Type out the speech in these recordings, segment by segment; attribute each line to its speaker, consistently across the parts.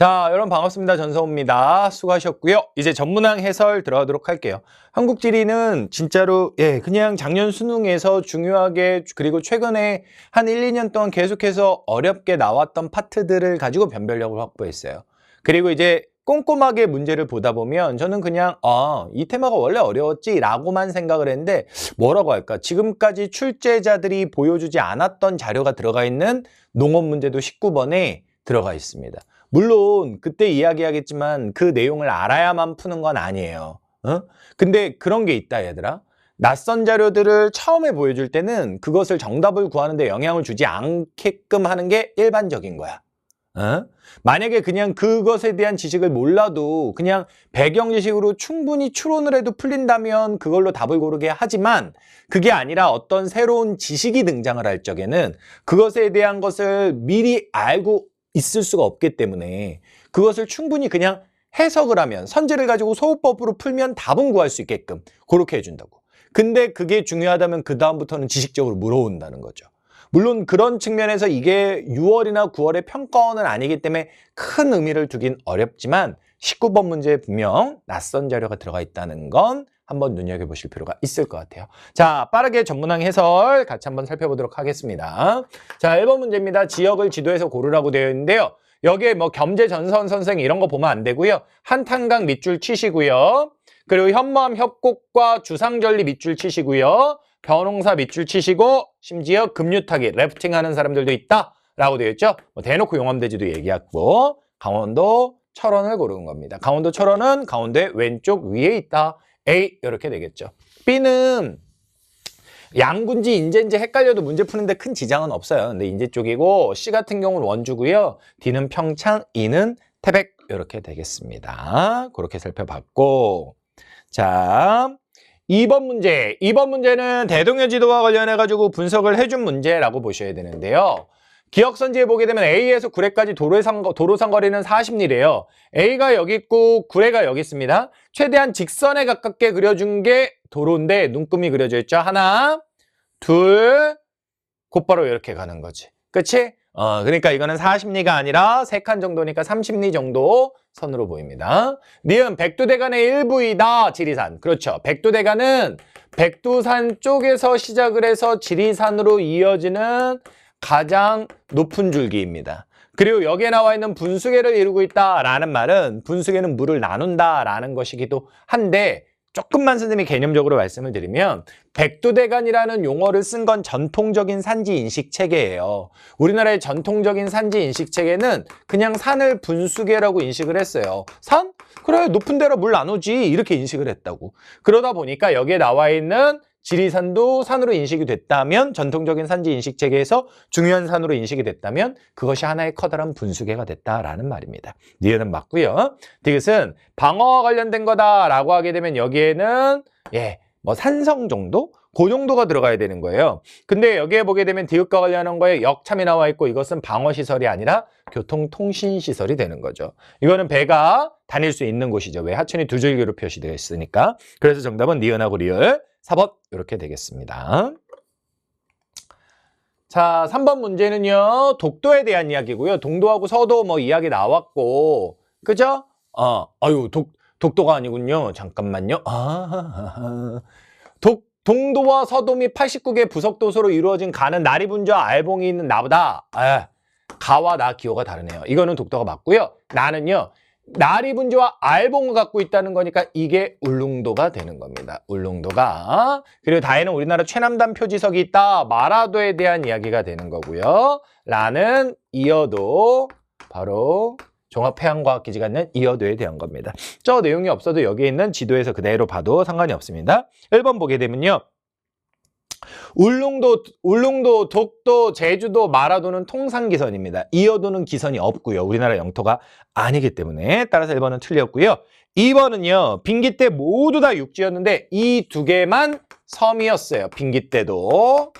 Speaker 1: 자, 여러분 반갑습니다. 전성호입니다. 수고하셨고요. 이제 전문항 해설 들어가도록 할게요. 한국지리는 진짜로 그냥 작년 수능에서 중요하게 그리고 최근에 한 1, 2년 동안 계속해서 어렵게 나왔던 파트들을 가지고 변별력을 확보했어요. 그리고 이제 꼼꼼하게 문제를 보다 보면 저는 그냥 이 테마가 원래 어려웠지 라고만 생각을 했는데 뭐라고 할까? 지금까지 출제자들이 보여주지 않았던 자료가 들어가 있는 농업 문제도 19번에 들어가 있습니다. 물론 그때 이야기하겠지만 그 내용을 알아야만 푸는 건 아니에요. 근데 그런 게 있다 얘들아. 낯선 자료들을 처음에 보여줄 때는 그것을 정답을 구하는 데 영향을 주지 않게끔 하는 게 일반적인 거야. 만약에 그냥 그것에 대한 지식을 몰라도 그냥 배경 지식으로 충분히 추론을 해도 풀린다면 그걸로 답을 고르게 하지만 그게 아니라 어떤 새로운 지식이 등장을 할 적에는 그것에 대한 것을 미리 알고 있을 수가 없기 때문에 그것을 충분히 그냥 해석을 하면 선지를 가지고 소호법으로 풀면 답은 구할 수 있게끔 그렇게 해준다고. 근데 그게 중요하다면 그 다음부터는 지식적으로 물어온다는 거죠. 물론 그런 측면에서 이게 6월이나 9월의 평가원은 아니기 때문에 큰 의미를 두긴 어렵지만 19번 문제에 분명 낯선 자료가 들어가 있다는 건 한번 눈여겨보실 필요가 있을 것 같아요. 자, 빠르게 전문항 해설 같이 한번 살펴보도록 하겠습니다. 자, 1번 문제입니다. 지역을 지도에서 고르라고 되어 있는데요. 여기에 뭐 겸재 전선 선생 이런 거 보면 안 되고요. 한탄강 밑줄 치시고요. 그리고 현무암 협곡과 주상절리 밑줄 치시고요. 벼농사 밑줄 치시고 심지어 급류타기, 래프팅 하는 사람들도 있다라고 되어 있죠. 뭐 대놓고 용암대지도 얘기했고 강원도 철원을 고르는 겁니다. 강원도 철원은 강원도의 왼쪽 위에 있다. A 이렇게 되겠죠. B는 양군지 인제인지 헷갈려도 문제 푸는데 큰 지장은 없어요. 근데 인제 쪽이고 C 같은 경우는 원주고요. D는 평창, E는 태백 이렇게 되겠습니다. 그렇게 살펴봤고 자 2번 문제. 2번 문제는 대동여 지도와 관련해가지고 분석을 해준 문제라고 보셔야 되는데요. 기억선지에 보게 되면 A에서 구례까지 도로상 거리는 40리래요. A가 여기 있고 구례가 여기 있습니다. 최대한 직선에 가깝게 그려준 게 도로인데 눈금이 그려져 있죠. 하나, 둘, 곧바로 이렇게 가는 거지. 그치? 그러니까 이거는 40리가 아니라 3칸 정도니까 30리 정도 선으로 보입니다. 니은 백두대간의 일부이다. 지리산. 그렇죠. 백두대간은 백두산 쪽에서 시작을 해서 지리산으로 이어지는 가장 높은 줄기입니다. 그리고 여기에 나와 있는 분수계를 이루고 있다라는 말은 분수계는 물을 나눈다라는 것이기도 한데 조금만 선생님이 개념적으로 말씀을 드리면 백두대간이라는 용어를 쓴 건 전통적인 산지 인식 체계예요. 우리나라의 전통적인 산지 인식 체계는 그냥 산을 분수계라고 인식을 했어요. 산? 그래 높은 데로 물 나누지 이렇게 인식을 했다고. 그러다 보니까 여기에 나와 있는 지리산도 산으로 인식이 됐다면 전통적인 산지 인식 체계에서 중요한 산으로 인식이 됐다면 그것이 하나의 커다란 분수계가 됐다라는 말입니다. 니은은 맞고요. 디귿은 방어와 관련된 거다라고 하게 되면 여기에는 뭐 산성 정도? 그 정도가 들어가야 되는 거예요. 근데 여기에 보게 되면 디귿과 관련한 거에 역참이 나와 있고 이것은 방어시설이 아니라 교통통신시설이 되는 거죠. 이거는 배가 다닐 수 있는 곳이죠. 왜? 하천이 두 줄기로 표시되어 있으니까. 그래서 정답은 니은하고 리을 4번 이렇게 되겠습니다. 자, 3번 문제는요. 독도에 대한 이야기고요. 동도하고 서도 뭐 이야기 나왔고 그죠? 독도가 아니군요. 잠깐만요. 동도와 서도 및 89개 부속도서로 이루어진 가는 나리분주와 알봉이 있는 나보다 가와 나 기호가 다르네요. 이거는 독도가 맞고요. 나는요. 나리분주와 알봉을 갖고 있다는 거니까 이게 울릉도가 되는 겁니다. 울릉도가. 그리고 다에는 우리나라 최남단 표지석이 있다. 마라도에 대한 이야기가 되는 거고요. 라는 이어도 바로 종합해양과학기지가 있는 이어도에 대한 겁니다. 저 내용이 없어도 여기에 있는 지도에서 그대로 봐도 상관이 없습니다. 1번 보게 되면요. 울릉도, 독도, 제주도, 마라도는 통상기선입니다. 이어도는 기선이 없고요. 우리나라 영토가 아니기 때문에 따라서 1번은 틀렸고요. 2번은요. 빙기 때 모두 다 육지였는데 이 두 개만 섬이었어요. 빙기 때도.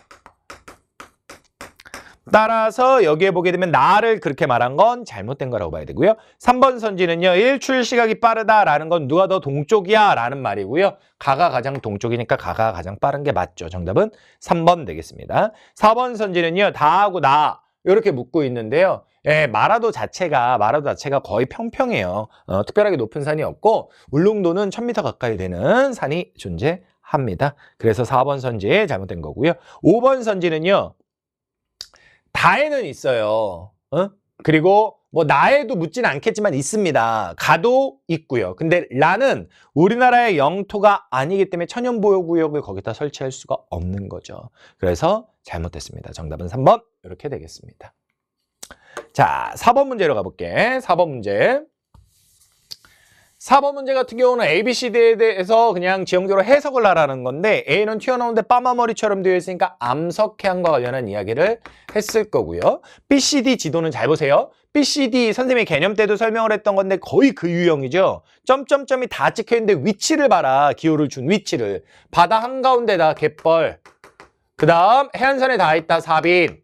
Speaker 1: 따라서 여기에 보게 되면 나를 그렇게 말한 건 잘못된 거라고 봐야 되고요. 3번 선지는요. 일출 시각이 빠르다라는 건 누가 더 동쪽이야 라는 말이고요. 가가 가장 동쪽이니까 가가 가장 빠른 게 맞죠. 정답은 3번 되겠습니다. 4번 선지는요. 다하고 나 이렇게 묻고 있는데요. 예, 마라도 자체가 거의 평평해요. 특별하게 높은 산이 없고 울릉도는 1000m 가까이 되는 산이 존재합니다. 그래서 4번 선지 잘못된 거고요. 5번 선지는요. 다에는 있어요. 그리고 뭐 나에도 묻지는 않겠지만 있습니다. 가도 있고요. 근데 라는 우리나라의 영토가 아니기 때문에 천연보호구역을 거기다 설치할 수가 없는 거죠. 그래서 잘못됐습니다. 정답은 3번 이렇게 되겠습니다. 자, 4번 문제로 가볼게. 4번 문제. 4번 문제 같은 경우는 A, B, C, D에 대해서 그냥 지형적으로 해석을 하라는 건데 A는 튀어나오는데 빠마머리처럼 되어 있으니까 암석해안과 관련한 이야기를 했을 거고요. B, C, D 지도는 잘 보세요. B, C, D 선생님이 개념 때도 설명을 했던 건데 거의 그 유형이죠. 점점점이 다 찍혀있는데 위치를 봐라. 기호를 준 위치를. 바다 한가운데다 갯벌. 그 다음 해안선에 다 있다 사빈.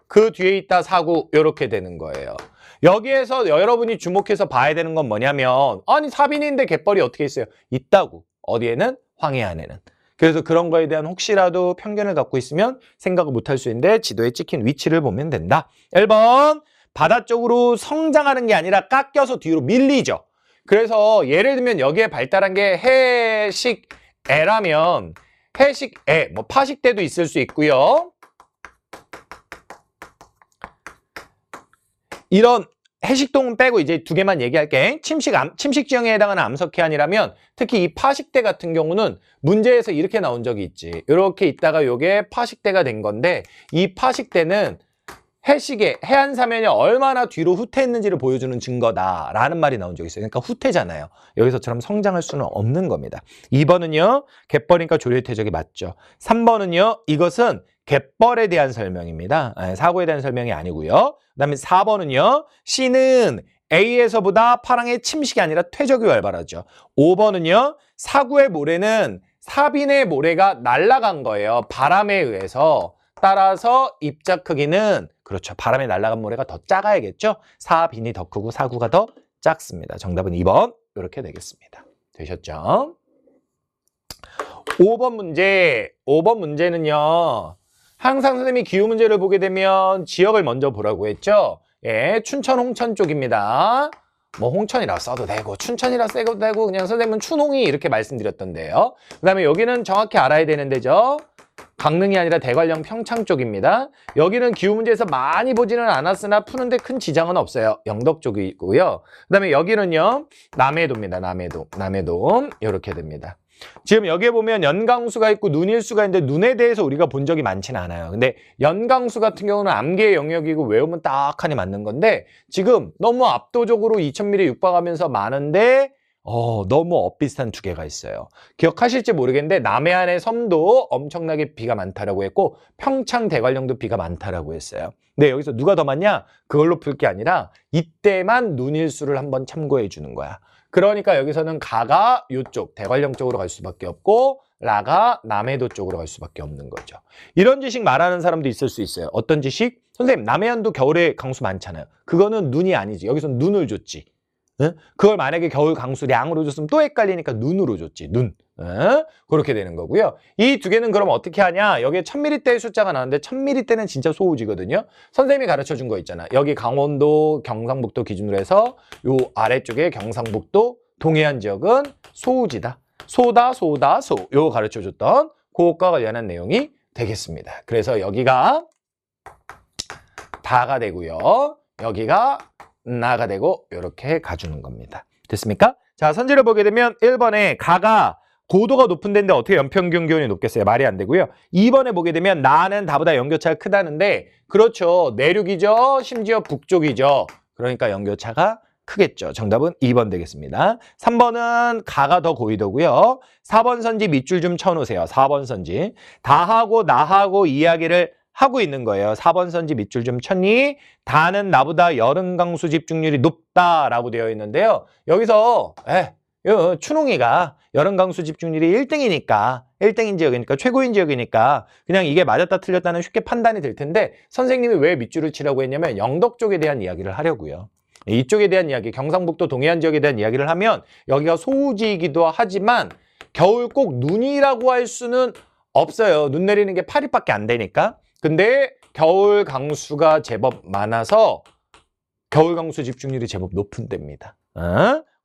Speaker 1: 그 뒤에 있다 사구. 이렇게 되는 거예요. 여기에서 여러분이 주목해서 봐야 되는 건 뭐냐면 아니 사빈인데 갯벌이 어떻게 있어요? 있다고. 어디에는? 황해안에는. 그래서 그런 거에 대한 혹시라도 편견을 갖고 있으면 생각을 못할 수 있는데 지도에 찍힌 위치를 보면 된다. 1번 바다 쪽으로 성장하는 게 아니라 깎여서 뒤로 밀리죠. 그래서 예를 들면 여기에 발달한 게 해식애라면 해식애, 뭐 파식대도 있을 수 있고요. 이런 해식동은 빼고 이제 두 개만 얘기할게. 침식 지형에 해당하는 암석해안이라면 특히 이 파식대 같은 경우는 문제에서 이렇게 나온 적이 있지. 이렇게 있다가 이게 파식대가 된 건데 이 파식대는 해식의 해안 사면이 얼마나 뒤로 후퇴했는지를 보여주는 증거다라는 말이 나온 적이 있어요. 그러니까 후퇴잖아요. 여기서처럼 성장할 수는 없는 겁니다. 2번은요. 갯벌이니까 조류의 퇴적이 맞죠. 3번은요. 이것은 갯벌에 대한 설명입니다. 사고에 대한 설명이 아니고요. 그 다음에 4번은요. C는 A에서보다 파랑의 침식이 아니라 퇴적이 활발하죠. 5번은요. 사구의 모래는 사빈의 모래가 날아간 거예요. 바람에 의해서. 따라서 입자 크기는 그렇죠. 바람에 날아간 모래가 더 작아야겠죠. 사빈이 더 크고 사구가 더 작습니다. 정답은 2번 이렇게 되겠습니다. 되셨죠? 5번 문제. 5번 문제는요. 항상 선생님이 기후 문제를 보게 되면 지역을 먼저 보라고 했죠. 예, 춘천, 홍천 쪽입니다. 뭐 홍천이라 써도 되고 춘천이라 써도 되고 그냥 선생님은 춘홍이 이렇게 말씀드렸던데요. 그 다음에 여기는 정확히 알아야 되는 데죠. 강릉이 아니라 대관령 평창 쪽입니다. 여기는 기후 문제에서 많이 보지는 않았으나 푸는데 큰 지장은 없어요. 영덕 쪽이고요. 그 다음에 여기는요. 남해도입니다. 남해도 이렇게 됩니다. 지금 여기에 보면 연강수가 있고 눈일수가 있는데 눈에 대해서 우리가 본 적이 많지는 않아요. 근데 연강수 같은 경우는 암기의 영역이고 외우면 딱하니 맞는 건데 지금 너무 압도적으로 2000mm 육박하면서 많은데 너무 엇비슷한 두 개가 있어요. 기억하실지 모르겠는데 남해안의 섬도 엄청나게 비가 많다라고 했고 평창 대관령도 비가 많다라고 했어요. 근데 여기서 누가 더 많냐? 그걸로 풀 게 아니라 이때만 눈일수를 한번 참고해 주는 거야. 그러니까 여기서는 가가 이쪽 대관령 쪽으로 갈 수밖에 없고 라가 남해도 쪽으로 갈 수밖에 없는 거죠. 이런 지식 말하는 사람도 있을 수 있어요. 어떤 지식? 선생님 남해안도 겨울에 강수 많잖아요. 그거는 눈이 아니지. 여기서는 눈을 줬지. 응? 그걸 만약에 겨울 강수량으로 줬으면 또 헷갈리니까 눈으로 줬지. 눈. 응? 그렇게 되는 거고요. 이 두 개는 그럼 어떻게 하냐? 여기에 1000mm대의 숫자가 나왔는데 1000mm대는 진짜 소우지거든요. 선생님이 가르쳐준 거 있잖아. 여기 강원도, 경상북도 기준으로 해서 요 아래쪽에 경상북도, 동해안 지역은 소우지다. 소다, 소. 요거 가르쳐줬던 그것과 관련한 내용이 되겠습니다. 그래서 여기가 다가 되고요. 여기가 나가 되고 이렇게 가주는 겁니다. 됐습니까? 자, 선지를 보게 되면 1번에 가가 고도가 높은 데인데 어떻게 연평균 기온이 높겠어요? 말이 안 되고요. 2번에 보게 되면 나는 다보다 연교차가 크다는데 그렇죠. 내륙이죠. 심지어 북쪽이죠. 그러니까 연교차가 크겠죠. 정답은 2번 되겠습니다. 3번은 가가 더 고위도고요. 4번 선지 밑줄 좀 쳐놓으세요. 4번 선지. 다하고 나하고 이야기를 하고 있는 거예요. 4번 선지 밑줄 좀 쳤니? 다는 나보다 여름 강수 집중률이 높다라고 되어 있는데요. 여기서 춘홍이가 여름 강수 집중률이 1등이니까 1등인 지역이니까 최고인 지역이니까 그냥 이게 맞았다 틀렸다는 쉽게 판단이 될 텐데 선생님이 왜 밑줄을 치라고 했냐면 영덕 쪽에 대한 이야기를 하려고요. 이쪽에 대한 이야기, 경상북도 동해안 지역에 대한 이야기를 하면 여기가 소우지이기도 하지만 겨울 꼭 눈이라고 할 수는 없어요. 눈 내리는 게 8일밖에 안 되니까. 근데 겨울 강수가 제법 많아서 겨울 강수 집중률이 제법 높은 데입니다.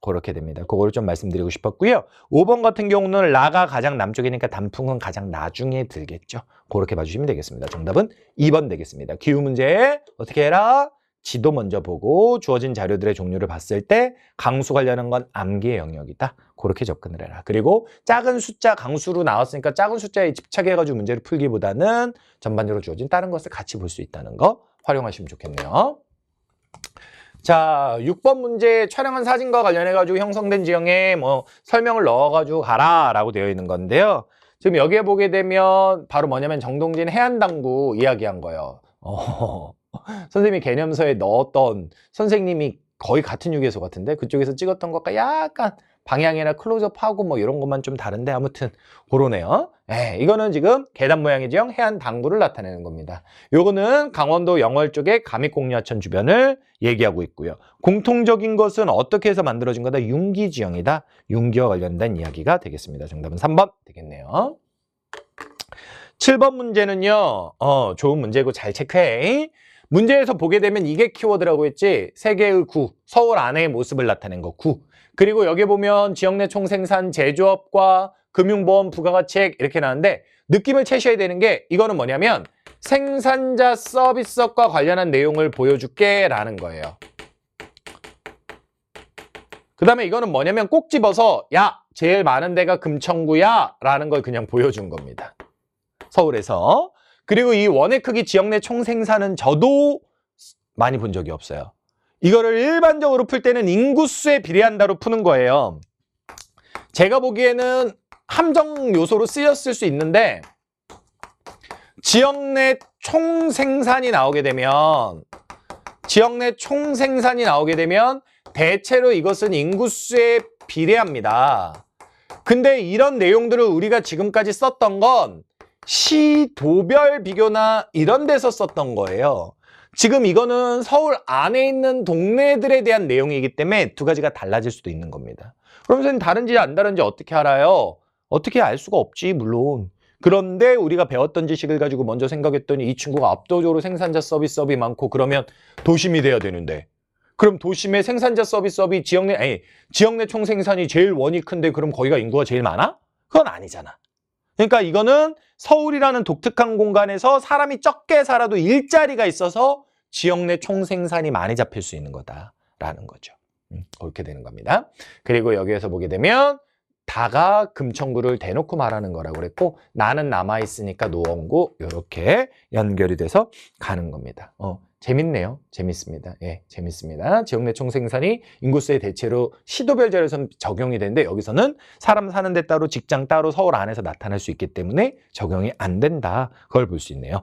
Speaker 1: 그렇게 됩니다. 그거를 좀 말씀드리고 싶었고요. 5번 같은 경우는 라가 가장 남쪽이니까 단풍은 가장 나중에 들겠죠. 그렇게 봐주시면 되겠습니다. 정답은 2번 되겠습니다. 기후 문제 어떻게 해라? 지도 먼저 보고 주어진 자료들의 종류를 봤을 때 강수 관련한 건 암기의 영역이다. 그렇게 접근을 해라. 그리고 작은 숫자 강수로 나왔으니까 작은 숫자에 집착해가지고 문제를 풀기보다는 전반적으로 주어진 다른 것을 같이 볼 수 있다는 거 활용하시면 좋겠네요. 자, 6번 문제 촬영한 사진과 관련해가지고 형성된 지형에 뭐 설명을 넣어가지고 가라라고 되어 있는 건데요. 지금 여기에 보게 되면 바로 뭐냐면 정동진 해안당구 이야기한 거예요. 선생님이 개념서에 넣었던 선생님이 거의 같은 유괴소 같은데 그쪽에서 찍었던 것과 약간 방향이나 클로즈업하고 뭐 이런 것만 좀 다른데 아무튼 그러네요. 이거는 지금 계단 모양의 지형 해안 당구를 나타내는 겁니다. 요거는 강원도 영월 쪽의 감익공유하천 주변을 얘기하고 있고요. 공통적인 것은 어떻게 해서 만들어진 거다? 융기 지형이다. 융기와 관련된 이야기가 되겠습니다. 정답은 3번 되겠네요. 7번 문제는요. 좋은 문제고 잘 체크해. 문제에서 보게 되면 이게 키워드라고 했지. 세계의 구, 서울 안의 모습을 나타낸 거 구. 그리고 여기 보면 지역 내 총생산, 제조업과 금융보험, 부가가치액 이렇게 나왔는데 느낌을 채셔야 되는 게 이거는 뭐냐면 생산자 서비스업과 관련한 내용을 보여줄게 라는 거예요. 그 다음에 이거는 뭐냐면 꼭 집어서 야 제일 많은 데가 금천구야 라는 걸 그냥 보여준 겁니다. 서울에서. 그리고 이 원의 크기 지역 내 총생산은 저도 많이 본 적이 없어요. 이거를 일반적으로 풀 때는 인구수에 비례한다로 푸는 거예요. 제가 보기에는 함정 요소로 쓰였을 수 있는데 지역 내 총생산이 나오게 되면 대체로 이것은 인구수에 비례합니다. 근데 이런 내용들을 우리가 지금까지 썼던 건 시도별 비교나 이런 데서 썼던 거예요. 지금 이거는 서울 안에 있는 동네들에 대한 내용이기 때문에 두 가지가 달라질 수도 있는 겁니다. 그럼 선생님 다른지 안 다른지 어떻게 알아요? 어떻게 알 수가 없지 물론. 그런데 우리가 배웠던 지식을 가지고 먼저 생각했더니 이 친구가 압도적으로 생산자 서비스업이 많고 그러면 도심이 돼야 되는데 그럼 도심의 생산자 서비스업이 지역 내 총생산이 제일 원이 큰데 그럼 거기가 인구가 제일 많아? 그건 아니잖아. 그러니까 이거는 서울이라는 독특한 공간에서 사람이 적게 살아도 일자리가 있어서 지역 내 총생산이 많이 잡힐 수 있는 거다라는 거죠. 그렇게 되는 겁니다. 그리고 여기에서 보게 되면 다가 금천구를 대놓고 말하는 거라고 그랬고 나는 남아있으니까 노원구 이렇게 연결이 돼서 가는 겁니다. 재밌네요. 재밌습니다. 예, 재밌습니다. 지역 내 총생산이 인구수에 대체로 시도별자료에서는 적용이 되는데 여기서는 사람 사는 데 따로 직장 따로 서울 안에서 나타날 수 있기 때문에 적용이 안 된다. 그걸 볼 수 있네요.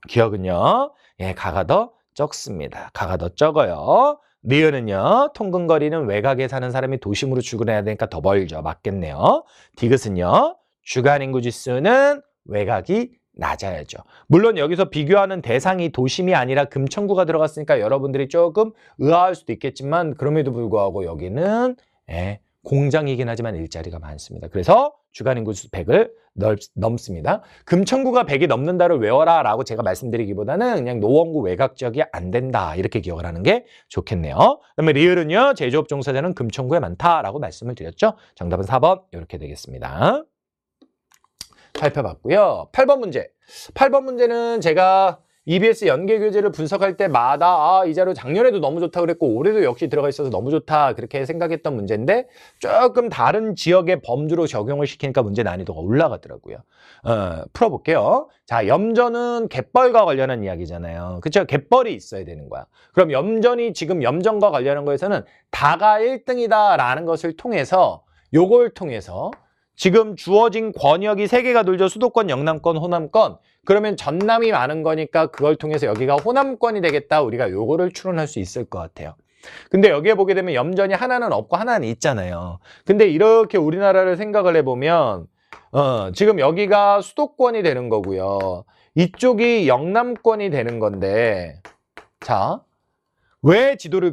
Speaker 1: 기억은요. 예, 가가 더 적습니다. 가가 더 적어요. 니은은요. 통근거리는 외곽에 사는 사람이 도심으로 출근해야 되니까 더 벌죠. 맞겠네요. 디귿은요. 주간인구 지수는 외곽이 낮아야죠. 물론 여기서 비교하는 대상이 도심이 아니라 금천구가 들어갔으니까 여러분들이 조금 의아할 수도 있겠지만 그럼에도 불구하고 여기는 공장이긴 하지만 일자리가 많습니다. 그래서 주간인구 지수 100을 넘습니다. 금천구가 100이 넘는다를 외워라 라고 제가 말씀드리기보다는 그냥 노원구 외곽 지역이 안 된다 이렇게 기억을 하는 게 좋겠네요. 그다음에 리을은요. 제조업 종사자는 금천구에 많다라고 말씀을 드렸죠. 정답은 4번 이렇게 되겠습니다. 살펴봤고요. 8번 문제. 8번 문제는 제가 EBS 연계교재를 분석할 때마다 이 자료 작년에도 너무 좋다 그랬고 올해도 역시 들어가 있어서 너무 좋다 그렇게 생각했던 문제인데 조금 다른 지역의 범주로 적용을 시키니까 문제 난이도가 올라가더라고요. 풀어볼게요. 자, 염전은 갯벌과 관련한 이야기잖아요. 그렇죠? 갯벌이 있어야 되는 거야. 그럼 염전이 지금 염전과 관련한 거에서는 다가 1등이다라는 것을 통해서 요걸 통해서 지금 주어진 권역이 3개가 돌죠. 수도권, 영남권, 호남권. 그러면 전남이 많은 거니까 그걸 통해서 여기가 호남권이 되겠다. 우리가 요거를 추론할 수 있을 것 같아요. 근데 여기에 보게 되면 염전이 하나는 없고 하나는 있잖아요. 근데 이렇게 우리나라를 생각을 해보면 지금 여기가 수도권이 되는 거고요. 이쪽이 영남권이 되는 건데 자, 왜 지도를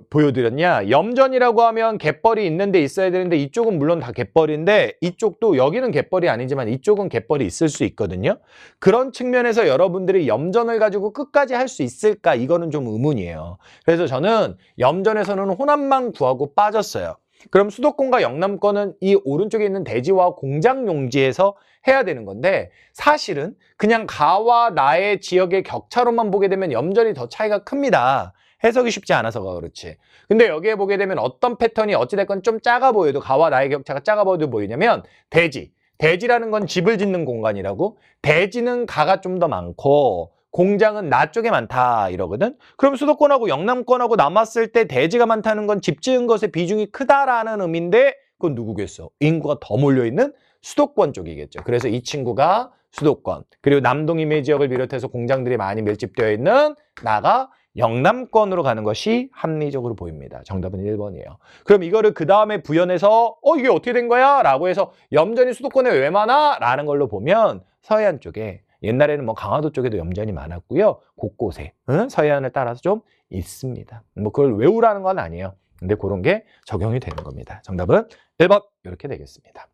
Speaker 1: 보여드렸냐? 염전이라고 하면 갯벌이 있는데 있어야 되는데 이쪽은 물론 다 갯벌인데 이쪽도 여기는 갯벌이 아니지만 이쪽은 갯벌이 있을 수 있거든요. 그런 측면에서 여러분들이 염전을 가지고 끝까지 할 수 있을까? 이거는 좀 의문이에요. 그래서 저는 염전에서는 호남만 구하고 빠졌어요. 그럼 수도권과 영남권은 이 오른쪽에 있는 대지와 공장 용지에서 해야 되는 건데 사실은 그냥 가와 나의 지역의 격차로만 보게 되면 염전이 더 차이가 큽니다. 해석이 쉽지 않아서가 그렇지. 근데 여기에 보게 되면 어떤 패턴이 어찌됐건 좀 작아 보여도 가와 나의 격차가 작아 보여도 보이냐면 대지. 대지라는 건 집을 짓는 공간이라고. 대지는 가가 좀 더 많고 공장은 나 쪽에 많다 이러거든. 그럼 수도권하고 영남권하고 남았을 때 대지가 많다는 건 집 지은 것의 비중이 크다라는 의미인데 그건 누구겠어? 인구가 더 몰려있는 수도권 쪽이겠죠. 그래서 이 친구가 수도권 그리고 남동임의 지역을 비롯해서 공장들이 많이 밀집되어 있는 나가 영남권으로 가는 것이 합리적으로 보입니다. 정답은 1번이에요. 그럼 이거를 그 다음에 부연해서 이게 어떻게 된 거야? 라고 해서 염전이 수도권에 왜 많아? 라는 걸로 보면 서해안 쪽에 옛날에는 뭐 강화도 쪽에도 염전이 많았고요. 곳곳에 서해안을 따라서 좀 있습니다. 뭐 그걸 외우라는 건 아니에요. 근데 그런 게 적용이 되는 겁니다. 정답은 1번 이렇게 되겠습니다.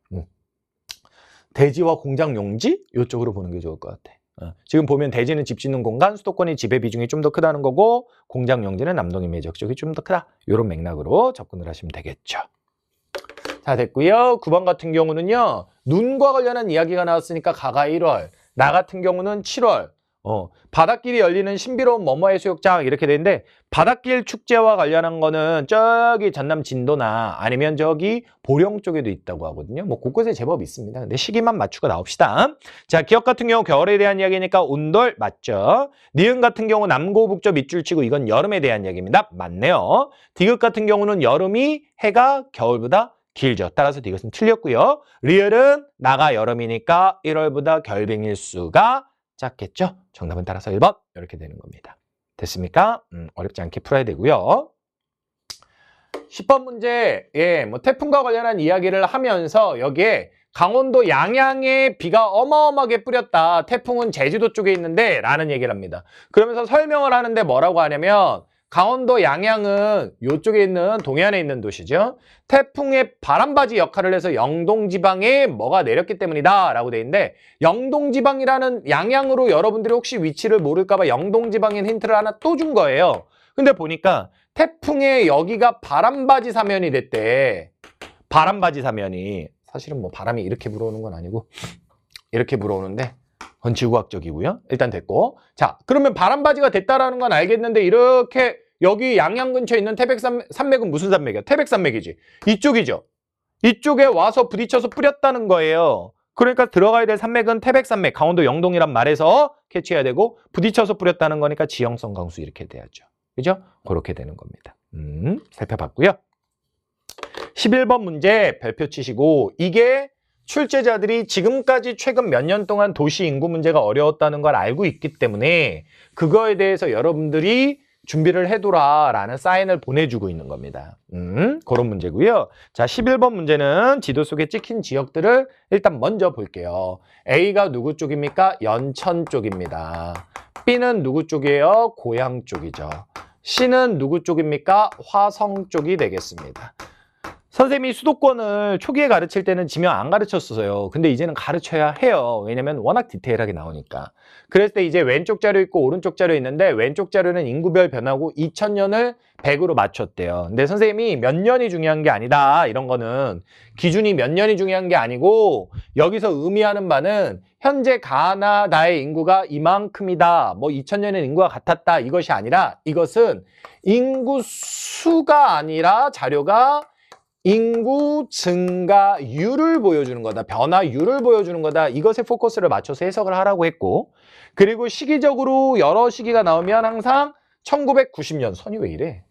Speaker 1: 대지와 공장 용지 이쪽으로 보는 게 좋을 것 같아. 지금 보면 대지는 집 짓는 공간, 수도권이 집의 비중이 좀 더 크다는 거고 공장 용지는 남동임의 지역 쪽이 좀 더 크다. 이런 맥락으로 접근을 하시면 되겠죠. 자, 됐고요. 9번 같은 경우는요. 눈과 관련한 이야기가 나왔으니까 가가 1월, 나 같은 경우는 7월. 바닷길이 열리는 신비로운 뭐뭐해수욕장 이렇게 되는데 바닷길 축제와 관련한 거는 저기 전남 진도나 아니면 저기 보령 쪽에도 있다고 하거든요. 뭐 곳곳에 제법 있습니다. 근데 시기만 맞추고 나옵시다. 자, 기억 같은 경우 겨울에 대한 이야기니까 온돌 맞죠? 니은 같은 경우 남고 북쪽 밑줄 치고 이건 여름에 대한 이야기입니다. 맞네요. 디귿 같은 경우는 여름이 해가 겨울보다 길죠. 따라서 디귿은 틀렸고요. 리을은 나가 여름이니까 1월보다 결빙일수가 작겠죠? 정답은 따라서 1번 이렇게 되는 겁니다. 됐습니까? 어렵지 않게 풀어야 되고요. 10번 문제, 뭐 태풍과 관련한 이야기를 하면서 여기에 강원도 양양에 비가 어마어마하게 뿌렸다. 태풍은 제주도 쪽에 있는데 라는 얘기를 합니다. 그러면서 설명을 하는데 뭐라고 하냐면 강원도 양양은 이쪽에 있는 동해안에 있는 도시죠. 태풍의 바람바지 역할을 해서 영동지방에 뭐가 내렸기 때문이다 라고 돼 있는데 영동지방이라는 양양으로 여러분들이 혹시 위치를 모를까 봐 영동지방인 힌트를 하나 또 준 거예요. 근데 보니까 태풍의 여기가 바람바지 사면이 됐대. 바람바지 사면이 사실은 뭐 바람이 이렇게 불어오는 건 아니고 이렇게 불어오는데 그건 지구학적이고요. 일단 됐고. 자, 그러면 바람바지가 됐다라는 건 알겠는데 이렇게 여기 양양 근처에 있는 태백산맥은 무슨 산맥이야? 태백산맥이지. 이쪽이죠. 이쪽에 와서 부딪혀서 뿌렸다는 거예요. 그러니까 들어가야 될 산맥은 태백산맥, 강원도 영동이란 말에서 캐치해야 되고 부딪혀서 뿌렸다는 거니까 지형성 강수 이렇게 돼야죠. 그죠? 그렇게 되는 겁니다. 살펴봤고요. 11번 문제 별표 치시고 이게 출제자들이 지금까지 최근 몇 년 동안 도시 인구 문제가 어려웠다는 걸 알고 있기 때문에 그거에 대해서 여러분들이 준비를 해둬라 라는 사인을 보내주고 있는 겁니다. 그런 문제고요. 자, 11번 문제는 지도 속에 찍힌 지역들을 일단 먼저 볼게요. A가 누구 쪽입니까? 연천 쪽입니다. B는 누구 쪽이에요? 고양 쪽이죠. C는 누구 쪽입니까? 화성 쪽이 되겠습니다. 선생님이 수도권을 초기에 가르칠 때는 지명 안 가르쳤어요. 근데 이제는 가르쳐야 해요. 왜냐면 워낙 디테일하게 나오니까. 그랬을 때 이제 왼쪽 자료 있고 오른쪽 자료 있는데 왼쪽 자료는 인구별 변화고 2000년을 100으로 맞췄대요. 근데 선생님이 몇 년이 중요한 게 아니다. 이런 거는 기준이 몇 년이 중요한 게 아니고 여기서 의미하는 바는 현재 가나 나의 인구가 이만큼이다. 뭐 2000년에 인구가 같았다. 이것이 아니라 이것은 인구 수가 아니라 자료가 인구 증가율을 보여주는 거다. 변화율을 보여주는 거다. 이것에 포커스를 맞춰서 해석을 하라고 했고 그리고 시기적으로 여러 시기가 나오면 항상 1990년, 선이 왜 이래?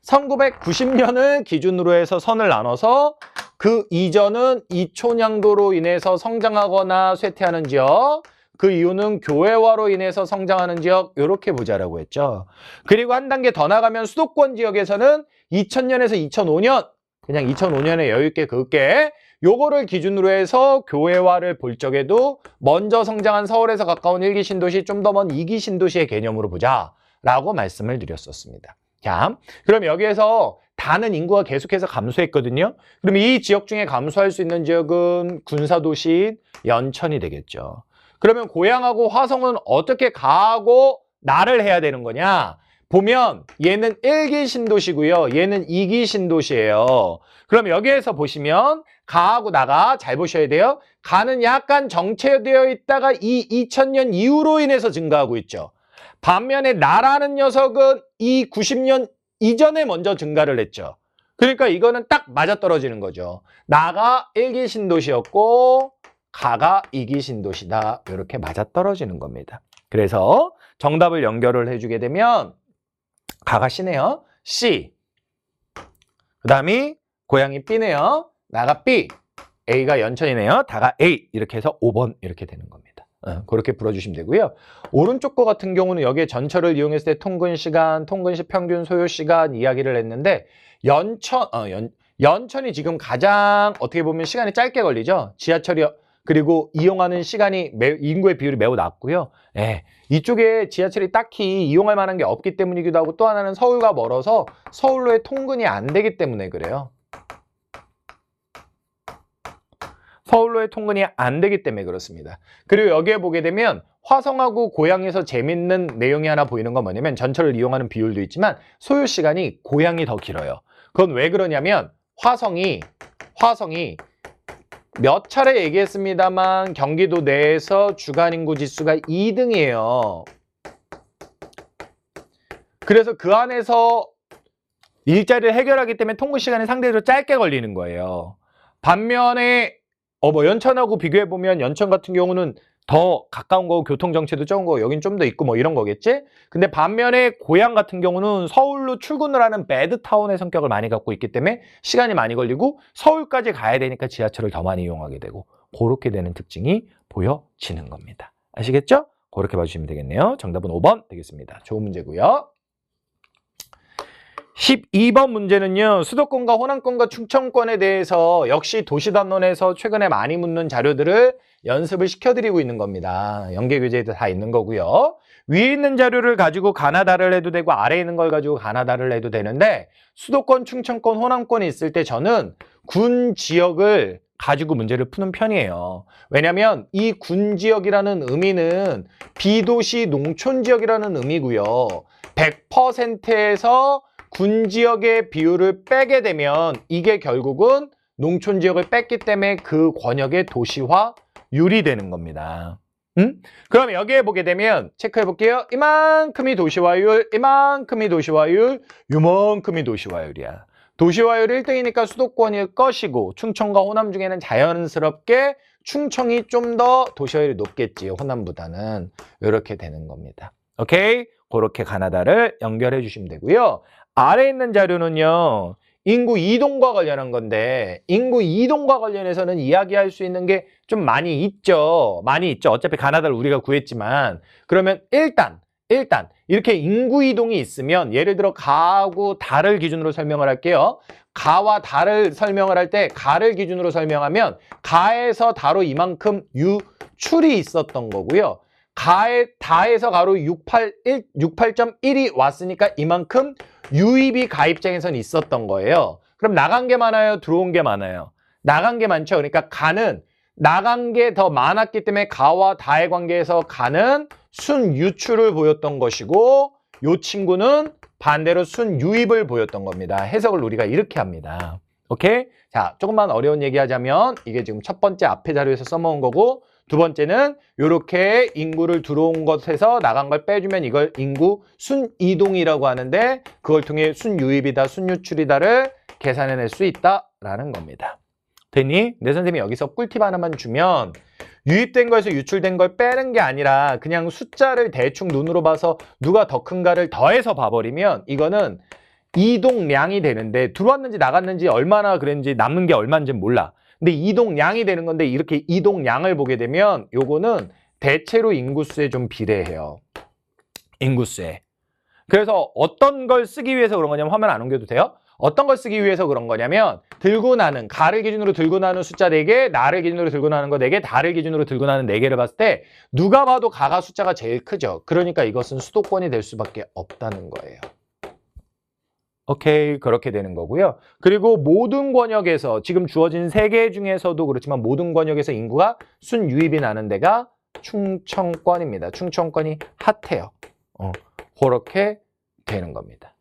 Speaker 1: 1990년을 기준으로 해서 선을 나눠서 그 이전은 이촌양도로 인해서 성장하거나 쇠퇴하는 지역 그 이유는 교회화로 인해서 성장하는 지역 이렇게 보자라고 했죠. 그리고 한 단계 더 나가면 수도권 지역에서는 2000년에서 2005년 그냥 2005년에 여유있게 긋게 요거를 기준으로 해서 교회화를 볼 적에도 먼저 성장한 서울에서 가까운 1기 신도시 좀 더 먼 2기 신도시의 개념으로 보자 라고 말씀을 드렸었습니다. 자, 그럼 여기에서 다는 인구가 계속해서 감소했거든요. 그럼 이 지역 중에 감소할 수 있는 지역은 군사도시 연천이 되겠죠. 그러면 고양하고 화성은 어떻게 가하고 나를 해야 되는 거냐? 보면 얘는 1기 신도시고요. 얘는 2기 신도시예요. 그럼 여기에서 보시면 가하고 나가 잘 보셔야 돼요. 가는 약간 정체되어 있다가 이 2000년 이후로 인해서 증가하고 있죠. 반면에 나라는 녀석은 이 90년 이전에 먼저 증가를 했죠. 그러니까 이거는 딱 맞아떨어지는 거죠. 나가 1기 신도시였고 가가 2기 신도시다. 이렇게 맞아떨어지는 겁니다. 그래서 정답을 연결을 해주게 되면 가가 C네요. C. 그 다음이 고양이 B네요. 나가 B. A가 연천이네요. 다가 A. 이렇게 해서 5번 이렇게 되는 겁니다. 그렇게 풀어주시면 되고요. 오른쪽 거 같은 경우는 여기에 전철을 이용했을 때 통근 시간, 통근시 평균 소요 시간 이야기를 했는데 연천이 지금 가장 어떻게 보면 시간이 짧게 걸리죠. 지하철이 그리고 이용하는 시간이 인구의 비율이 매우 낮고요. 예, 이쪽에 지하철이 딱히 이용할 만한 게 없기 때문이기도 하고 또 하나는 서울과 멀어서 서울로의 통근이 안 되기 때문에 그래요. 서울로의 통근이 안 되기 때문에 그렇습니다. 그리고 여기에 보게 되면 화성하고 고양에서 재밌는 내용이 하나 보이는 건 뭐냐면 전철을 이용하는 비율도 있지만 소요 시간이 고양이 더 길어요. 그건 왜 그러냐면 화성이 몇 차례 얘기했습니다만 경기도 내에서 주간 인구 지수가 2등이에요. 그래서 그 안에서 일자리를 해결하기 때문에 통근 시간이 상대적으로 짧게 걸리는 거예요. 반면에 연천하고 비교해보면 연천 같은 경우는 더 가까운 거고 교통 정체도 적은 거고 여긴 좀 더 있고 뭐 이런 거겠지? 근데 반면에 고양 같은 경우는 서울로 출근을 하는 배드타운의 성격을 많이 갖고 있기 때문에 시간이 많이 걸리고 서울까지 가야 되니까 지하철을 더 많이 이용하게 되고 그렇게 되는 특징이 보여지는 겁니다. 아시겠죠? 그렇게 봐주시면 되겠네요. 정답은 5번 되겠습니다. 좋은 문제고요. 12번 문제는요. 수도권과 호남권과 충청권에 대해서 역시 도시담론에서 최근에 많이 묻는 자료들을 연습을 시켜드리고 있는 겁니다. 연계교재에도 다 있는 거고요. 위에 있는 자료를 가지고 가나다를 해도 되고 아래에 있는 걸 가지고 가나다를 해도 되는데 수도권, 충청권, 호남권이 있을 때 저는 군 지역을 가지고 문제를 푸는 편이에요. 왜냐하면 이 군 지역이라는 의미는 비도시 농촌 지역이라는 의미고요. 100%에서 군 지역의 비율을 빼게 되면 이게 결국은 농촌 지역을 뺐기 때문에 그 권역의 도시화율이 되는 겁니다. 그럼 여기에 보게 되면 체크해 볼게요. 이만큼이 도시화율, 이만큼이 도시화율, 요만큼이 도시화율이야. 도시화율 1등이니까 수도권일 것이고 충청과 호남 중에는 자연스럽게 충청이 좀 더 도시화율이 높겠지요. 호남보다는. 이렇게 되는 겁니다. 오케이? 그렇게 가나다를 연결해 주시면 되고요. 아래에 있는 자료는요. 인구 이동과 관련한 건데 인구 이동과 관련해서는 이야기할 수 있는 게 좀 많이 있죠. 많이 있죠. 어차피 가나다를 우리가 구했지만 그러면 일단 이렇게 인구 이동이 있으면 예를 들어 가하고 다를 기준으로 설명을 할게요. 가와 다를 설명을 할 때 가를 기준으로 설명하면 가에서 다로 이만큼 유출이 있었던 거고요. 다에서 가로 68.1이 왔으니까 이만큼 유입이 가 입장에서는 있었던 거예요. 그럼 나간 게 많아요? 들어온 게 많아요? 나간 게 많죠. 그러니까 가는 나간 게 더 많았기 때문에 가와 다의 관계에서 가는 순유출을 보였던 것이고 요 친구는 반대로 순유입을 보였던 겁니다. 해석을 우리가 이렇게 합니다. 오케이? 자, 조금만 어려운 얘기 하자면 이게 지금 첫 번째 앞에 자료에서 써먹은 거고 두 번째는 이렇게 인구를 들어온 것에서 나간 걸 빼주면 이걸 인구 순이동이라고 하는데 그걸 통해 순유입이다, 순유출이다를 계산해낼 수 있다라는 겁니다. 됐니? 내 선생님이 여기서 꿀팁 하나만 주면 유입된 거에서 유출된 걸 빼는 게 아니라 그냥 숫자를 대충 눈으로 봐서 누가 더 큰가를 더해서 봐버리면 이거는 이동량이 되는데 들어왔는지 나갔는지 얼마나 그랬는지 남는 게 얼마인지 몰라. 근데 이동량이 되는 건데 이렇게 이동량을 보게 되면 요거는 대체로 인구수에 좀 비례해요. 인구수에. 그래서 어떤 걸 쓰기 위해서 그런 거냐면 화면 안 옮겨도 돼요? 어떤 걸 쓰기 위해서 그런 거냐면 들고 나는, 가를 기준으로 들고 나는 숫자 4개, 나를 기준으로 들고 나는 거 4개, 다를 기준으로 들고 나는 4개를 봤을 때 누가 봐도 가가 숫자가 제일 크죠. 그러니까 이것은 수도권이 될 수밖에 없다는 거예요. 오케이, 그렇게 되는 거고요. 그리고 모든 권역에서 지금 주어진 3개 중에서도 그렇지만 모든 권역에서 인구가 순유입이 나는 데가 충청권입니다. 충청권이 핫해요. 그렇게 되는 겁니다.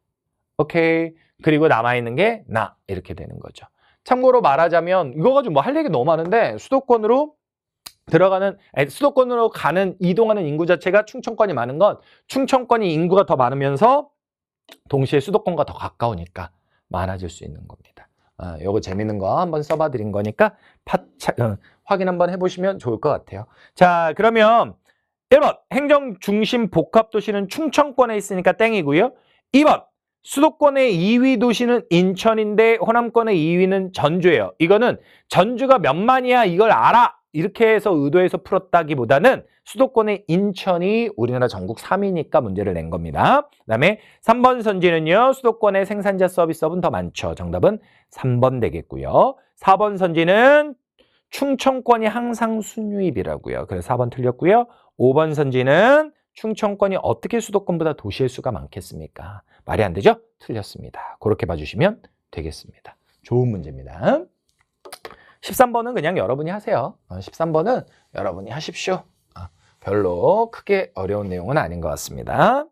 Speaker 1: 오케이. 그리고 남아있는 게 나, 이렇게 되는 거죠. 참고로 말하자면 이거 가지고 뭐 할 얘기 너무 많은데 수도권으로 가는 이동하는 인구 자체가 충청권이 많은 건 충청권이 인구가 더 많으면서 동시에 수도권과 더 가까우니까 많아질 수 있는 겁니다. 요거 재밌는 거 한번 써봐 드린 거니까 확인 한번 해보시면 좋을 것 같아요. 자, 그러면 1번 행정중심 복합도시는 충청권에 있으니까 땡이고요. 2번 수도권의 2위 도시는 인천인데 호남권의 2위는 전주예요. 이거는 전주가 몇만이야 이걸 알아 이렇게 해서 의도해서 풀었다기보다는 수도권의 인천이 우리나라 전국 3위니까 문제를 낸 겁니다. 그 다음에 3번 선지는요. 수도권의 생산자 서비스업은 더 많죠. 정답은 3번 되겠고요. 4번 선지는 충청권이 항상 순유입이라고요. 그래서 4번 틀렸고요. 5번 선지는 충청권이 어떻게 수도권보다 도시의 수가 많겠습니까? 말이 안 되죠? 틀렸습니다. 그렇게 봐주시면 되겠습니다. 좋은 문제입니다. 13번은 그냥 여러분이 하세요. 13번은 여러분이 하십시오. 별로 크게 어려운 내용은 아닌 것 같습니다.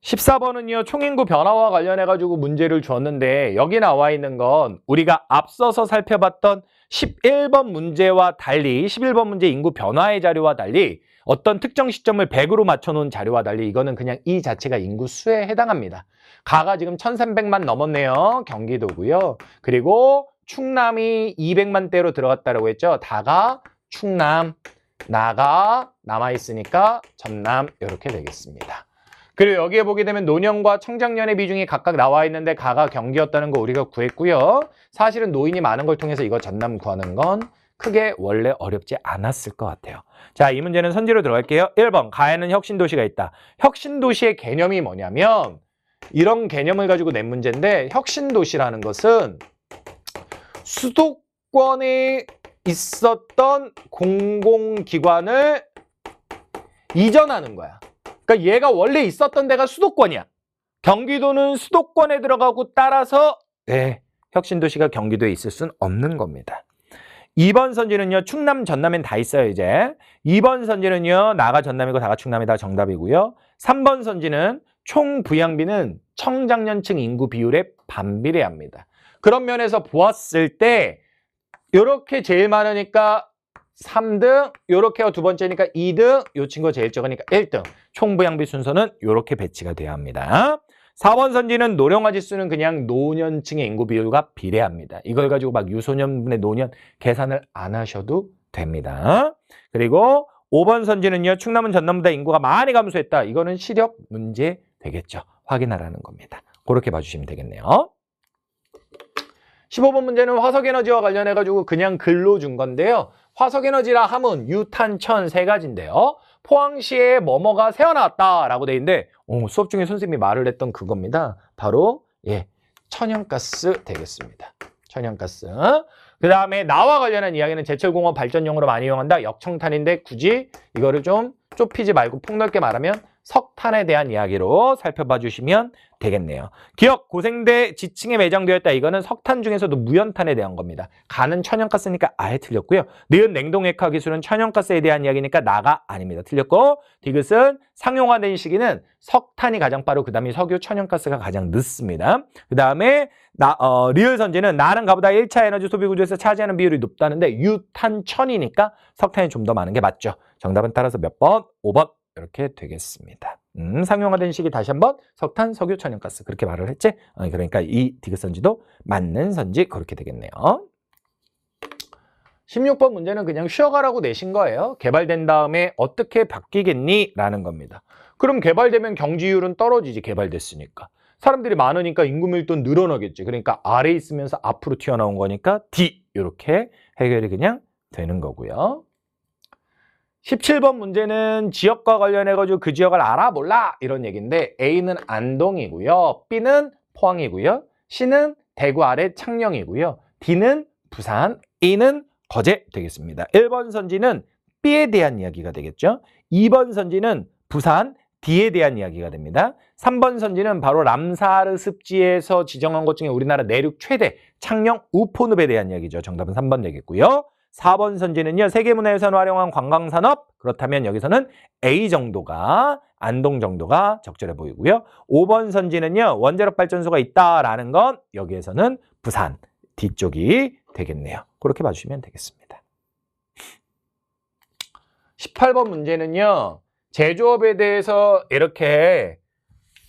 Speaker 1: 14번은요. 총인구 변화와 관련해가지고 문제를 줬는데 여기 나와 있는 건 우리가 앞서서 살펴봤던 11번 문제와 달리 11번 문제 인구 변화의 자료와 달리 어떤 특정 시점을 100으로 맞춰놓은 자료와 달리 이거는 그냥 이 자체가 인구수에 해당합니다. 가가 지금 1300만 넘었네요. 경기도고요. 그리고 충남이 200만대로 들어갔다고 했죠. 다가 충남, 나가 남아있으니까 전남 이렇게 되겠습니다. 그리고 여기에 보게 되면 노년과 청장년의 비중이 각각 나와 있는데 가가 경기였다는 거 우리가 구했고요. 사실은 노인이 많은 걸 통해서 이거 전남 구하는 건 크게 원래 어렵지 않았을 것 같아요. 자, 이 문제는 선지로 들어갈게요. 1번, 가에는 혁신도시가 있다. 혁신도시의 개념이 뭐냐면 이런 개념을 가지고 낸 문제인데 혁신도시라는 것은 수도권에 있었던 공공기관을 이전하는 거야. 그러니까 얘가 원래 있었던 데가 수도권이야. 경기도는 수도권에 들어가고 따라서 혁신도시가 경기도에 있을 수는 없는 겁니다. 2번 선지는요. 충남, 전남엔 다 있어요. 이제 2번 선지는요. 나가 전남이고 다가 충남이다 정답이고요. 3번 선지는 총 부양비는 청장년층 인구 비율에 반비례합니다. 그런 면에서 보았을 때 이렇게 제일 많으니까 3등, 요렇게가 두 번째니까 2등, 요 친구가 제일 적으니까 1등. 총부양비 순서는 요렇게 배치가 돼야 합니다. 4번 선지는 노령화 지수는 그냥 노년층의 인구 비율과 비례합니다. 이걸 가지고 막 유소년분의 노년 계산을 안 하셔도 됩니다. 그리고 5번 선지는요. 충남은 전남보다 인구가 많이 감소했다. 이거는 시력 문제 되겠죠. 확인하라는 겁니다. 그렇게 봐주시면 되겠네요. 15번 문제는 화석에너지와 관련해가지고 그냥 글로 준 건데요. 화석에너지라 함은 유탄, 천 세 가지인데요. 포항시에 뭐뭐가 새어나왔다라고 돼 있는데 수업 중에 선생님이 말을 했던 그겁니다. 바로 천연가스 되겠습니다. 천연가스. 그 다음에 나와 관련한 이야기는 제철공업 발전용으로 많이 이용한다. 역청탄인데 굳이 이거를 좀 좁히지 말고 폭넓게 말하면 석탄에 대한 이야기로 살펴봐 주시면 되겠네요. 기억, 고생대 지층에 매장되어 있다. 이거는 석탄 중에서도 무연탄에 대한 겁니다. 가는 천연가스니까 아예 틀렸고요. 니은 냉동액화 기술은 천연가스에 대한 이야기니까 나가 아닙니다. 틀렸고 디귿은 상용화된 시기는 석탄이 가장 빠르고 그 다음에 석유, 천연가스가 가장 늦습니다. 그 다음에 리을 선지는 나는 가보다 1차 에너지 소비 구조에서 차지하는 비율이 높다는데 유탄, 천이니까 석탄이 좀 더 많은 게 맞죠. 정답은 따라서 몇 번? 5번. 이렇게 되겠습니다. 상용화된 시기 다시 한번 석탄, 석유, 천연가스 그렇게 말을 했지? 그러니까 이 디귿 선지도 맞는 선지 그렇게 되겠네요. 16번 문제는 그냥 쉬어가라고 내신 거예요. 개발된 다음에 어떻게 바뀌겠니? 라는 겁니다. 그럼 개발되면 경지율은 떨어지지 개발됐으니까. 사람들이 많으니까 인구 밀도는 늘어나겠지. 그러니까 아래에 있으면서 앞으로 튀어나온 거니까 D 이렇게 해결이 그냥 되는 거고요. 17번 문제는 지역과 관련해가지고 그 지역을 알아 몰라 이런 얘기인데 A는 안동이고요. B는 포항이고요. C는 대구 아래 창녕이고요. D는 부산, E는 거제 되겠습니다. 1번 선지는 B에 대한 이야기가 되겠죠. 2번 선지는 부산, D에 대한 이야기가 됩니다. 3번 선지는 바로 람사르 습지에서 지정한 것 중에 우리나라 내륙 최대 창녕 우포늪에 대한 이야기죠. 정답은 3번 되겠고요. 4번 선지는요. 세계문화유산 활용한 관광산업. 그렇다면 여기서는 A 정도가 안동 정도가 적절해 보이고요. 5번 선지는요. 원자력 발전소가 있다라는 건 여기에서는 부산 뒤쪽이 되겠네요. 그렇게 봐주시면 되겠습니다. 18번 문제는요. 제조업에 대해서 이렇게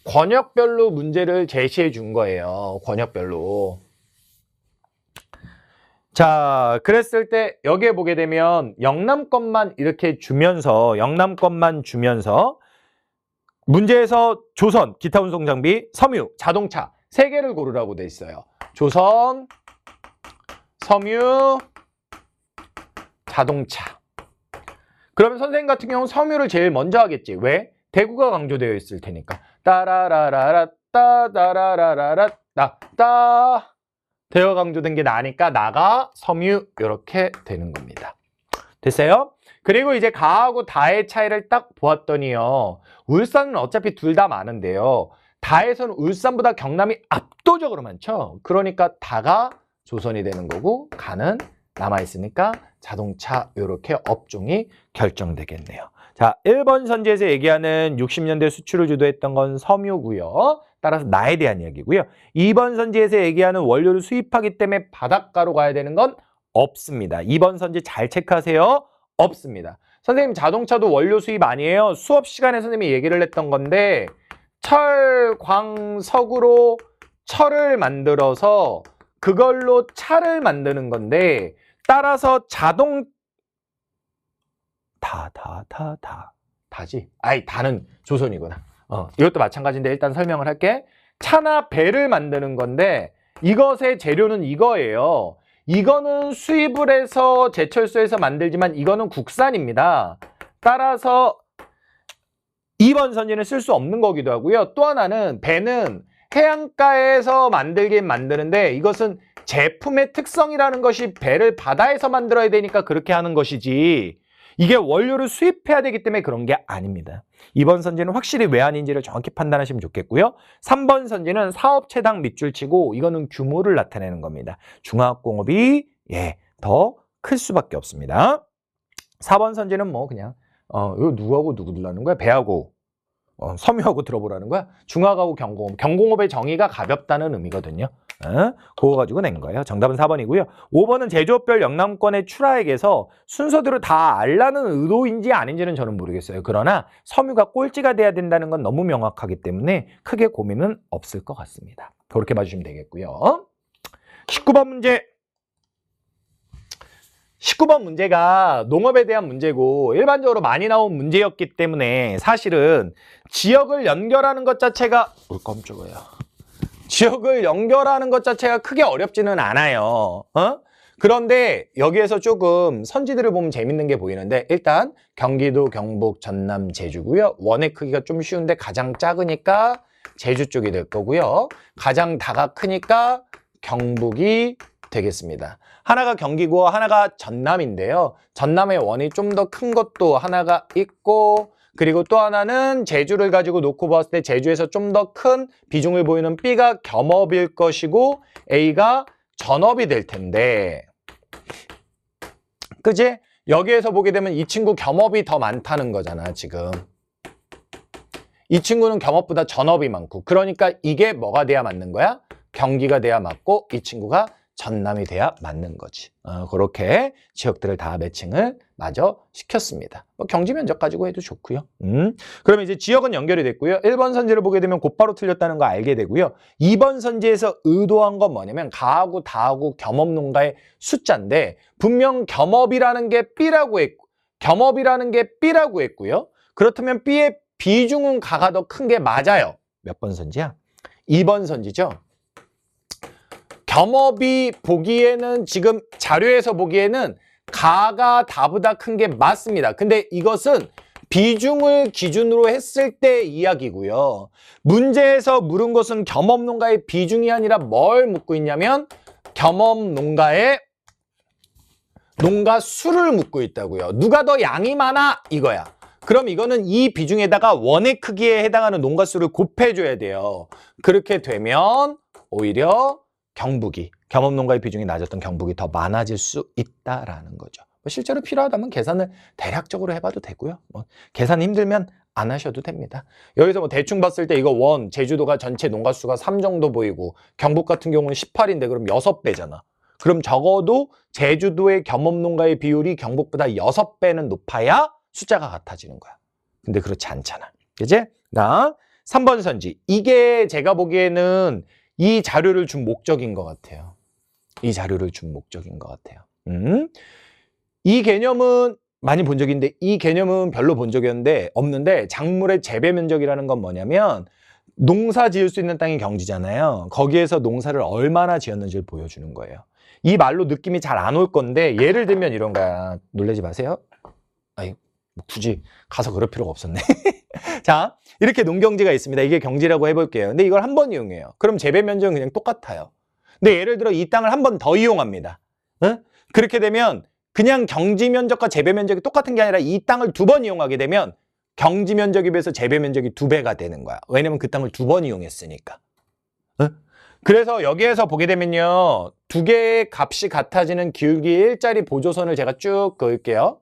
Speaker 1: 권역별로 문제를 제시해 준 거예요. 권역별로. 자, 그랬을 때 여기에 보게 되면 영남권만 이렇게 주면서 문제에서 조선, 기타 운송 장비, 섬유, 자동차 세 개를 고르라고 돼 있어요. 조선, 섬유, 자동차. 그러면 선생님 같은 경우는 섬유를 제일 먼저 하겠지. 왜? 대구가 강조되어 있을 테니까. 따라라라라 따라라라라 따 대구가 강조된 게 나니까 나가 섬유 이렇게 되는 겁니다. 됐어요? 그리고 이제 가하고 다의 차이를 딱 보았더니요. 울산은 어차피 둘 다 많은데요. 다에서는 울산보다 경남이 압도적으로 많죠. 그러니까 다가 조선이 되는 거고 가는 남아있으니까 자동차 이렇게 업종이 결정되겠네요. 자, 1번 선지에서 얘기하는 60년대 수출을 주도했던 건 섬유고요. 따라서 나에 대한 이야기고요. 2번 선지에서 얘기하는 원료를 수입하기 때문에 바닷가로 가야 되는 건 없습니다. 2번 선지 잘 체크하세요. 없습니다. 선생님 자동차도 원료 수입 아니에요. 수업 시간에 선생님이 얘기를 했던 건데 철, 광, 석으로 철을 만들어서 그걸로 차를 만드는 건데 따라서 다지. 아이, 다는 조선이구나. 이것도 마찬가지인데 일단 설명을 할게. 차나 배를 만드는 건데 이것의 재료는 이거예요. 이거는 수입을 해서 제철소에서 만들지만 이거는 국산입니다. 따라서 2번 선지는 쓸 수 없는 거기도 하고요. 또 하나는 배는 해안가에서 만들긴 만드는데 이것은 제품의 특성이라는 것이 배를 바다에서 만들어야 되니까 그렇게 하는 것이지 이게 원료를 수입해야 되기 때문에 그런 게 아닙니다. 2번 선지는 확실히 왜 아닌지를 정확히 판단하시면 좋겠고요. 3번 선지는 사업체당 밑줄치고 이거는 규모를 나타내는 겁니다. 중화학공업이 더 클 수밖에 없습니다. 4번 선지는 뭐 그냥 이거 누구하고 누구 들라는 거야? 배하고 섬유하고 들어보라는 거야? 중화하고 경공업. 경공업의 정의가 가볍다는 의미거든요. 그거 가지고 낸 거예요. 정답은 4번이고요. 5번은 제조업별 영남권의 출하액에서 순서대로 다 알라는 의도인지 아닌지는 저는 모르겠어요. 그러나 섬유가 꼴찌가 돼야 된다는 건 너무 명확하기 때문에 크게 고민은 없을 것 같습니다. 그렇게 봐주시면 되겠고요. 19번 문제. 19번 문제가 농업에 대한 문제고 일반적으로 많이 나온 문제였기 때문에 사실은 지역을 연결하는 것 자체가 깜짝이야. 지역을 연결하는 것 자체가 크게 어렵지는 않아요. 그런데 여기에서 조금 선지들을 보면 재밌는 게 보이는데 일단 경기도, 경북, 전남, 제주고요. 원의 크기가 좀 쉬운데 가장 작으니까 제주 쪽이 될 거고요. 가장 다가 크니까 경북이 되겠습니다. 하나가 경기고 하나가 전남인데요. 전남의 원이 좀 더 큰 것도 하나가 있고 그리고 또 하나는 제주를 가지고 놓고 봤을 때 제주에서 좀 더 큰 비중을 보이는 B가 겸업일 것이고 A가 전업이 될 텐데 그치? 여기에서 보게 되면 이 친구 겸업이 더 많다는 거잖아 지금. 이 친구는 겸업보다 전업이 많고 그러니까 이게 뭐가 돼야 맞는 거야? 경기가 돼야 맞고 이 친구가 전남이 돼야 맞는 거지. 그렇게 지역들을 다 매칭을 마저 시켰습니다. 경지 면적 가지고 해도 좋고요. 그러면 이제 지역은 연결이 됐고요. 1번 선지를 보게 되면 곧바로 틀렸다는 거 알게 되고요. 2번 선지에서 의도한 건 뭐냐면 가하고 다하고 겸업농가의 숫자인데 분명 겸업이라는 게 B라고 했고요. 그렇다면 B의 비중은 가가 더 큰 게 맞아요. 몇 번 선지야? 2번 선지죠. 겸업이 보기에는 지금 자료에서 보기에는 가가 다보다 큰 게 맞습니다. 근데 이것은 비중을 기준으로 했을 때 이야기고요. 문제에서 물은 것은 겸업농가의 비중이 아니라 뭘 묻고 있냐면 겸업농가의 농가 수를 묻고 있다고요. 누가 더 양이 많아? 이거야. 그럼 이거는 이 비중에다가 원의 크기에 해당하는 농가 수를 곱해줘야 돼요. 그렇게 되면 오히려 경북이, 겸업농가의 비중이 낮았던 경북이 더 많아질 수 있다라는 거죠. 실제로 필요하다면 계산을 대략적으로 해봐도 되고요. 계산 힘들면 안 하셔도 됩니다. 여기서 대충 봤을 때 이거 제주도가 전체 농가 수가 3 정도 보이고 경북 같은 경우는 18인데 그럼 6배잖아. 그럼 적어도 제주도의 겸업농가의 비율이 경북보다 6배는 높아야 숫자가 같아지는 거야. 근데 그렇지 않잖아. 그치? 나 3번 선지. 이게 제가 보기에는 이 자료를 준 목적인 것 같아요. 이 자료를 준 목적인 것 같아요. 이 개념은 많이 본 적이 있는데 이 개념은 별로 본 적이 없는데 작물의 재배 면적이라는 건 뭐냐면 농사 지을 수 있는 땅이 경지잖아요. 거기에서 농사를 얼마나 지었는지를 보여주는 거예요. 이 말로 느낌이 잘 안 올 건데 예를 들면 이런 거야. 놀라지 마세요. 아이, 굳이 가서 그럴 필요가 없었네. 자, 이렇게 농경지가 있습니다. 이게 경지라고 해볼게요. 근데 이걸 한 번 이용해요. 그럼 재배 면적은 그냥 똑같아요. 근데 예를 들어 이 땅을 한 번 더 이용합니다. 응? 그렇게 되면 그냥 경지 면적과 재배 면적이 똑같은 게 아니라 이 땅을 2번 이용하게 되면 경지 면적에 비해서 재배 면적이 2배가 되는 거야. 왜냐면 그 땅을 2번 이용했으니까. 응? 그래서 여기에서 보게 되면요. 2개의 값이 같아지는 기울기 일자리 보조선을 제가 쭉 그을게요.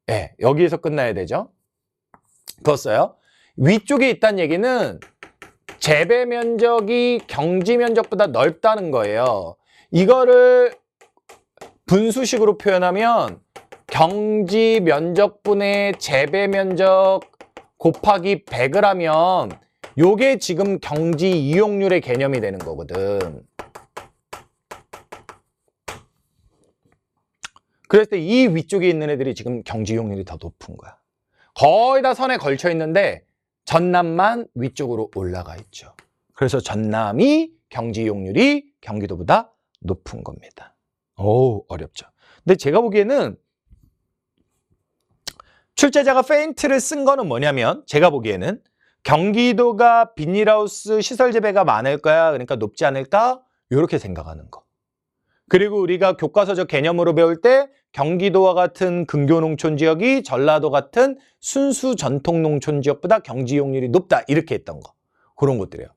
Speaker 1: 네, 여기에서 끝나야 되죠. 그었어요. 위쪽에 있다는 얘기는 재배 면적이 경지 면적보다 넓다는 거예요. 이거를 분수식으로 표현하면 경지 면적분의 재배 면적 곱하기 100을 하면 요게 지금 경지 이용률의 개념이 되는 거거든. 그랬을 때 이 위쪽에 있는 애들이 지금 경지 이용률이 더 높은 거야. 거의 다 선에 걸쳐 있는데 전남만 위쪽으로 올라가 있죠. 그래서 전남이 경지 이용률이 경기도보다 높은 겁니다. 오, 어렵죠. 근데 제가 보기에는 출제자가 페인트를 쓴 거는 뭐냐면 제가 보기에는 경기도가 비닐하우스 시설 재배가 많을 거야. 그러니까 높지 않을까? 이렇게 생각하는 거. 그리고 우리가 교과서적 개념으로 배울 때 경기도와 같은 근교농촌 지역이 전라도 같은 순수 전통농촌 지역보다 경지 이용률이 높다. 이렇게 했던 거. 그런 것들이에요.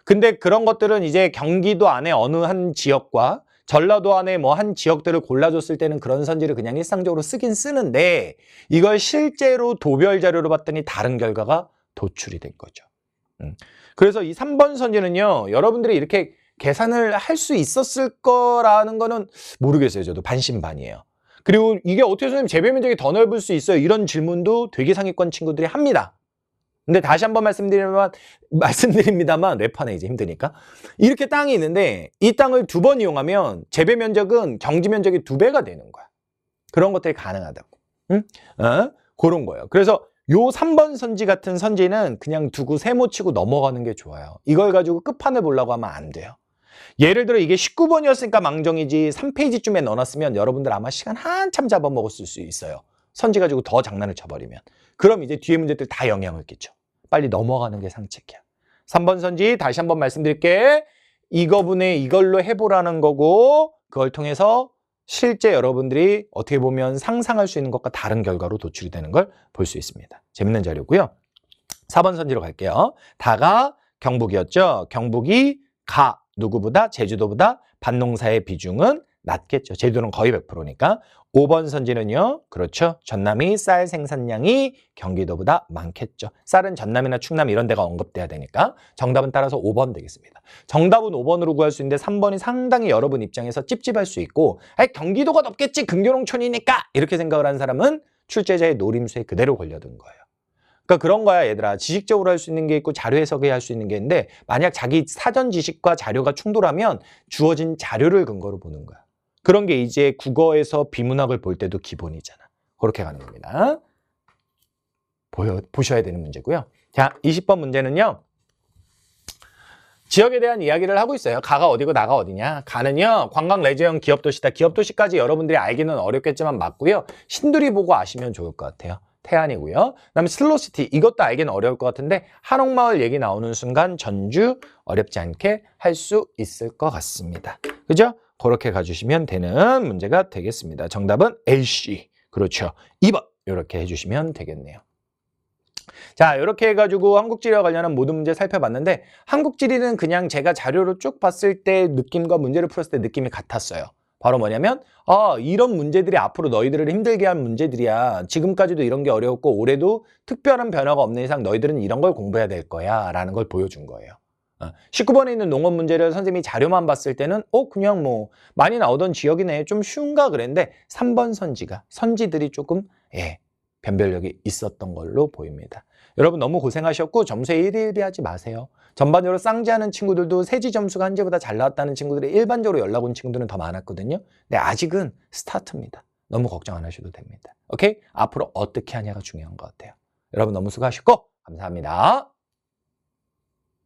Speaker 1: 근데 그런 것들은 이제 경기도 안에 어느 한 지역과 전라도 안에 뭐 한 지역들을 골라줬을 때는 그런 선지를 그냥 일상적으로 쓰긴 쓰는데 이걸 실제로 도별 자료로 봤더니 다른 결과가 도출이 된 거죠. 그래서 이 3번 선지는요. 여러분들이 이렇게 계산을 할 수 있었을 거라는 거는 모르겠어요. 저도 반신반의해요. 그리고 이게 어떻게 선생님 재배 면적이 더 넓을 수 있어요? 이런 질문도 되게 상위권 친구들이 합니다. 근데 다시 한번 말씀드립니다만 랩하네 이제 힘드니까. 이렇게 땅이 있는데 이 땅을 2번 이용하면 재배 면적은 경지 면적이 2배가 되는 거야. 그런 것들이 가능하다고. 응? 그런 거예요. 그래서 요 3번 선지 같은 선지는 그냥 두고 세모치고 넘어가는 게 좋아요. 이걸 가지고 끝판을 보려고 하면 안 돼요. 예를 들어 이게 19번이었으니까 망정이지 3페이지쯤에 넣어놨으면 여러분들 아마 시간 한참 잡아먹었을 수 있어요. 선지 가지고 더 장난을 쳐버리면. 그럼 이제 뒤에 문제들 다 영향을 끼쳐. 빨리 넘어가는 게 상책이야. 3번 선지 다시 한번 말씀드릴게. 이거분의 이걸로 해보라는 거고 그걸 통해서 실제 여러분들이 어떻게 보면 상상할 수 있는 것과 다른 결과로 도출이 되는 걸 볼 수 있습니다. 재밌는 자료고요. 4번 선지로 갈게요. 다가 경북이었죠. 경북이 누구보다 제주도보다 밭농사의 비중은 낮겠죠. 제주도는 거의 100%니까. 5번 선지는요. 그렇죠. 전남이 쌀 생산량이 경기도보다 많겠죠. 쌀은 전남이나 충남 이런 데가 언급돼야 되니까 정답은 따라서 5번 되겠습니다. 정답은 5번으로 구할 수 있는데 3번이 상당히 여러분 입장에서 찝찝할 수 있고 경기도가 높겠지 근교농촌이니까 이렇게 생각을 하는 사람은 출제자의 노림수에 그대로 걸려든 거예요. 그러니까 그런 거야 얘들아. 지식적으로 할 수 있는 게 있고 자료 해석에 할 수 있는 게 있는데 만약 자기 사전 지식과 자료가 충돌하면 주어진 자료를 근거로 보는 거야. 그런 게 이제 국어에서 비문학을 볼 때도 기본이잖아. 그렇게 가는 겁니다. 보셔야 되는 문제고요. 자, 20번 문제는요. 지역에 대한 이야기를 하고 있어요. 가가 어디고 나가 어디냐. 가는요. 관광 레저형 기업도시다. 기업도시까지 여러분들이 알기는 어렵겠지만 맞고요. 신두리 보고 아시면 좋을 것 같아요. 태안이고요. 그다음에 슬로시티 이것도 알기는 어려울 것 같은데 한옥마을 얘기 나오는 순간 전주 어렵지 않게 할 수 있을 것 같습니다. 그죠? 그렇게 가주시면 되는 문제가 되겠습니다. 정답은 AC. 그렇죠. 2번 이렇게 해주시면 되겠네요. 자, 이렇게 해가지고 한국지리와 관련한 모든 문제 살펴봤는데 한국지리는 그냥 제가 자료를 쭉 봤을 때 느낌과 문제를 풀었을 때 느낌이 같았어요. 바로 뭐냐면 이런 문제들이 앞으로 너희들을 힘들게 한 문제들이야. 지금까지도 이런 게 어려웠고 올해도 특별한 변화가 없는 이상 너희들은 이런 걸 공부해야 될 거야 라는 걸 보여준 거예요. 19번에 있는 농업 문제를 선생님이 자료만 봤을 때는 그냥 뭐 많이 나오던 지역이네 좀 쉬운가 그랬는데 3번 선지들이 조금 변별력이 있었던 걸로 보입니다. 여러분 너무 고생하셨고 점수에 일일비하지 마세요. 전반적으로 쌍지하는 친구들도 세지 점수가 한지보다 잘 나왔다는 친구들이 일반적으로 연락 온 친구들은 더 많았거든요. 근데 아직은 스타트입니다. 너무 걱정 안 하셔도 됩니다. 오케이? 앞으로 어떻게 하냐가 중요한 것 같아요. 여러분 너무 수고하셨고 감사합니다.